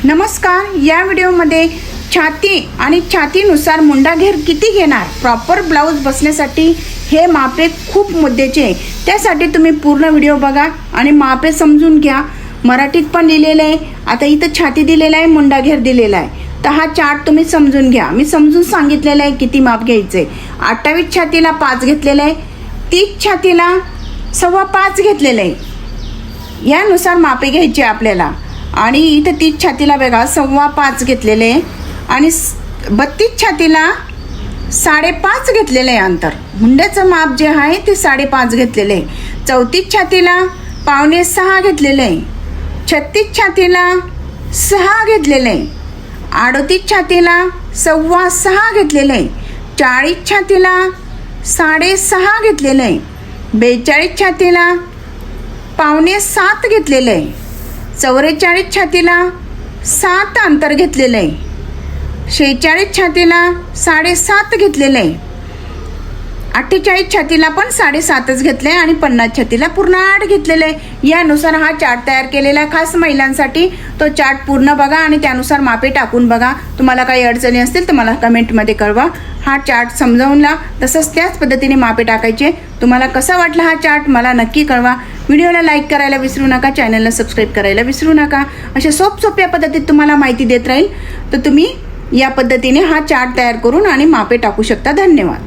नमस्कार. या व्हिडिओमध्ये छाती आणि छातीनुसार मुंडाघेर किती घेणार, प्रॉपर ब्लाऊज बसण्यासाठी हे मापे खूप मुद्द्याचे आहे. त्यासाठी तुम्ही पूर्ण व्हिडिओ बघा आणि मापे समजून घ्या. मराठीत पण लिहिलेलं आहे. आता इथं छाती दिलेलं आहे, मुंडाघेर दिलेला आहे. तर हा चार्ट तुम्ही समजून घ्या. मी समजून सांगितलेलं आहे किती माप घ्यायचं आहे. 28 छातीला 5 घेतलेलं आहे, 30 छातीला 5.25 घेतलेलं आहे. यानुसार मापे घ्यायची आपल्याला. आणि इथं 30 छातीला बघा 5.25 घेतलेले आणि 32 छातीला 5.5 घेतलेले आहे. अंतर मुंड्याचं माप जे आहे ते 5.5 घेतलेले आहे. 34 छातीला 5.25 घेतलेले आहे. 36 छातीला 6 घेतलेले आहे. 38 छातीला 6.25 घेतलेले आहे. 40 छातीला 6.5 घेतलेले आहे. 42 छातीला 6.25 घेतलेलं आहे. 44 छातीला 7 अंतर घेतलेलं आहे. 46 छातीला 7.5 घेतलेलं आहे. 48 छातीला पण 7.5 घेतले आणि 50 छातीला पूर्ण 8 घेतलेलं आहे. यानुसार हा चार्ट तयार केलेला आहे खास महिलांसाठी. तो चार्ट पूर्ण बघा आणि त्यानुसार मापे टाकून बघा. तुम्हाला काही अडचणी असतील तर मला कमेंटमध्ये कळवा. हा चार्ट समजावून तसंच त्याच पद्धतीने मापे टाकायचे. तुम्हाला कसा वाटला हा चार्ट मला नक्की कळवा. व्हिडिओला लाईक करायला विसरू नका, चॅनलला सबस्क्राईब करायला विसरू नका. अशा सोप्या पद्धतीत तुम्हाला माहिती देत राहील. तर तुम्ही या पद्धतीने हा चार्ट तयार करून आणि मापे टाकू शकता. धन्यवाद.